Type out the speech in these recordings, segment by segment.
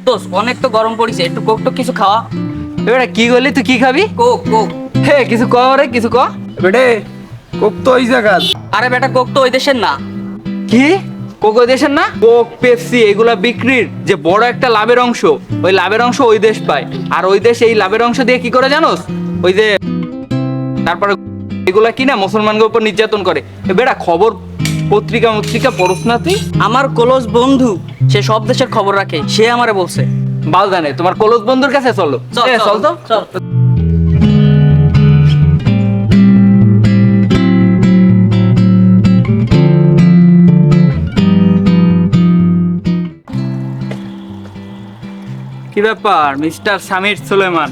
দোস্ত অনেক তো গরম পড়েছে, একটু কোক টোক কিছু খাওয়া। এবারে কি করলি তুই, কি খাবি? Coke Coke. হে কিছু ক রে, কিছু ক। বেটে কোক তো ওই জায়গা। আরে বেটা, কোক তো ওই দেশের না। কি কোক ওই দেশের না? কোক পেপসি এগুলা বিক্রির যে বড় একটা লাভের অংশ, ওই লাভের অংশ ওই দেশ পায়। আর ওই দেশ এই লাভের অংশ দিয়ে কি করে জানোস? ওই যে তারপরে এগুলা কিনা মুসলমানদের উপর নির্যাতন করে। এ বেটা খবর পত্রিকা পত্রিকা পড়স না তুই? আমার ক্লোজ বন্ধু, সে সব দেশের খবর রাখে, সে আমারে বলছে। বাল জানে, তোমার কলজ বন্ধুর কাছে চলো। চল এ, চল তো। চল। কি ব্যাপার মিস্টার সামির সুলেমান,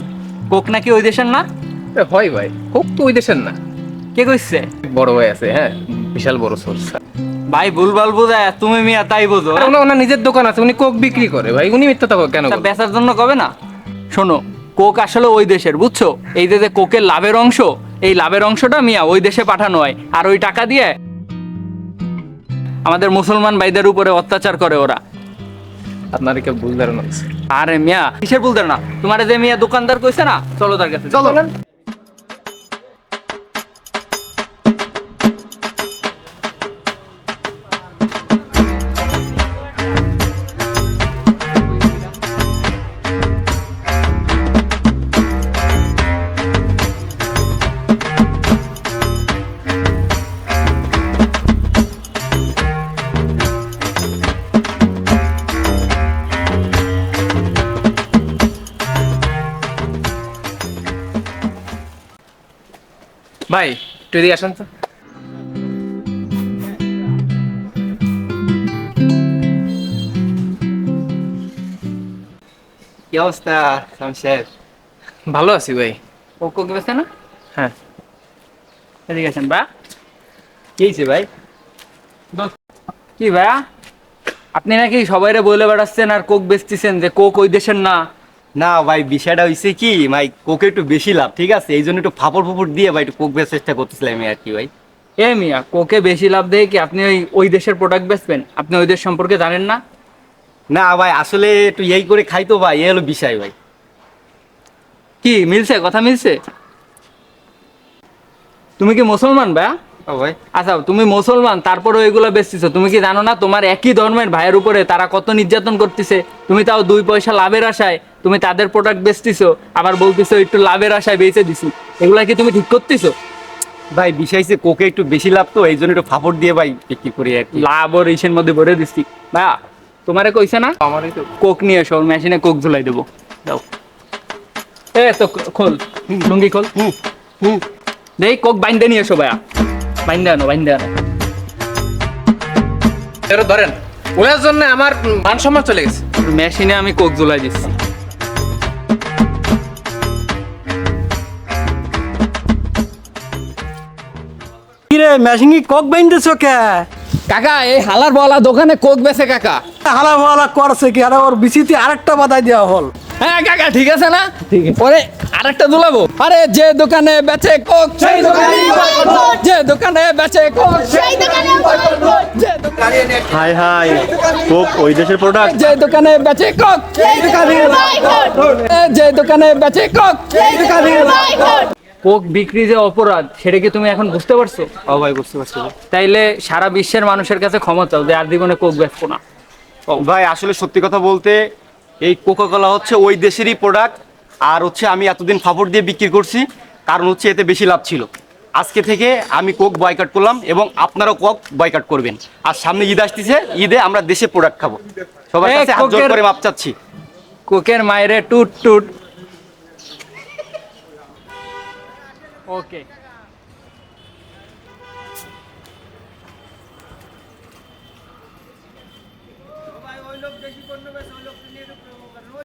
কোক নাকি ওই দেশের না? হয় ভাই, কোক তো ওই দেশের না। কে কইছে? বড় ভাই আছে, হ্যাঁ, বিশাল বড় সোর্স। ভাই ভুলভাল বোঝায়, তুমি মিয়া তাই বোঝো। ওনার নিজের দোকান আছে, উনি কোক বিক্রি করে ভাই, উনি মিথ্যা তো কেন তা বলবেন? বেচার জন্য কবে না? শোনো, কোক আসলে ওই দেশের, বুঝছো? এই যে যে কোকের লাভের অংশ, এই লাভের অংশটা মিয়া ওই দেশে পাঠানো হয়, আর ওই টাকা দিয়ে আমাদের মুসলমান ভাইদের উপরে অত্যাচার করে ওরা। আপনার কেউ ভুল ধারণা আছে। আরে মিয়া কিসের বলতে না, তোমার যে মিয়া দোকানদার কইছে না, চলো তার কাছে চলো। ভাই একটু এদিকে আসেন তো। কি অবস্থা শামশের? ভালো আছি ভাই। কোক কোক বেছে না? হ্যাঁ। এদিকে আসেন বা। কি হয়েছে ভাই? কি ভাইয়া, আপনি নাকি সবাইরে বলে বেড়াচ্ছেন আর কোক বেচতেছেন যে কোক ওই দেশের না? না ভাই, বিষয়টা হইছে কি ভাই, কোকে একটু বেশি লাভ, ঠিক আছে, এই জন্য একটু ফাপড় ফুপড় দিয়ে ভাই একটু কোক বেচার চেষ্টা করতেছিলাম আমি আর কি ভাই। এ মিয়া, কোকে বেশি লাভ দেয় কি আপনি ওই ওই দেশের প্রোডাক্ট বেচবেন? আপনি ওই দেশ সম্পর্কে জানেন না? না ভাই, আসলে একটু এই করে খাই তো ভাই, এ হলো বিষয় ভাই। কি মিলছে, কথা মিলছে? তুমি কি মুসলমান ভাইয়া? ও ভাই, আচ্ছা তুমি মুসলমান, তারপরে এগুলো বেচতেছো, তুমি কি জানো না তোমার একই ধর্মের ভাইয়ের উপরে তারা কত নির্যাতন করতেছে? তুমি তাও 2 পয়সা লাভের আশায় তুমি তাদের প্রোডাক্ট বেচতেছো, আবার বলতেছো একটু লাভের আশায় বেচে দিছি। এগুলা কি তুমি ঠিক করতেছো? ভাই বিষয় হচ্ছে কোকে একটু বেশি লাভ তো, এই জন্য একটু ফাপড় দিয়ে ভাই বিক্রি করি আর কি। লাভ ওর ইসের মধ্যে ভরে দিচ্ছি ভাইয়া। তোমারে কইছে না আমারই তো। কোক নিয়ে এসো, মেশিনে কোক ঝুলাই দেবো। দাও। এ তো খোল, লুঙ্গি খোল। দেই কোক বাইন্দে নিয়ে এসো ভাইয়া, বাইন্দে আনো, বাইন্দে আনো। এর ধরেন, ওনার জন্য আমার মান সম্মান চলে গেছে। মেশিনে আমি কোক ঝুলাই দিচ্ছি। কিরে মেশিনি কোক বাইন্দেছ কে? কাকা এই হালার বলা দোকানে কোক বেচে কাকা। হালা ফালা করছে কি? আরে ওর বিচিতে আরেকটা বাধাই দেওয়া হল। হ্যাঁ কাকা ঠিক আছে না? ঠিক আছে। পরে আরেকটা দুলাবো। আরে যে দোকানে বেচে কোক সেই দোকানে, যে দোকানে বেচে কোক সেই দোকানে, যে দোকানে, হাই হাই, কোক ওই দেশের প্রোডাক্ট। যে দোকানে বেচে কোক সেই দোকানে, যে দোকানে বেচে কোক সেই দোকানে। কোক বিক্রি যে অপরাধ, সেটা কি তুমি এখন বুঝতে পারছো? ও ভাই, বুঝতে পারছি ভাই। তাইলে সারা বিশ্বের মানুষের কাছে ক্ষমা চাও যে আর জীবনে কোক বেচবো না। ভাই আসলে সত্যি কথা বলতে, এই কোকা কোলা হচ্ছে ওই দেশেরই প্রোডাক্ট, আর হচ্ছে আমি এতদিন ফাপড় দিয়ে বিক্রি করছি, কারণ হচ্ছে এতে বেশি লাভ ছিল। আজকে থেকে আমি কোক বয়কট করলাম এবং আপনারাও কোক বয়কট করবেন। আর সামনে ঈদ আসতেছে, ঈদে আমরা দেশে প্রোডাক্ট খাবো। সবার এই কাছে হাত জোর কোকের- করে মাপ চাচ্ছি। কোকের মায়েরে টুট টুট। ওকে।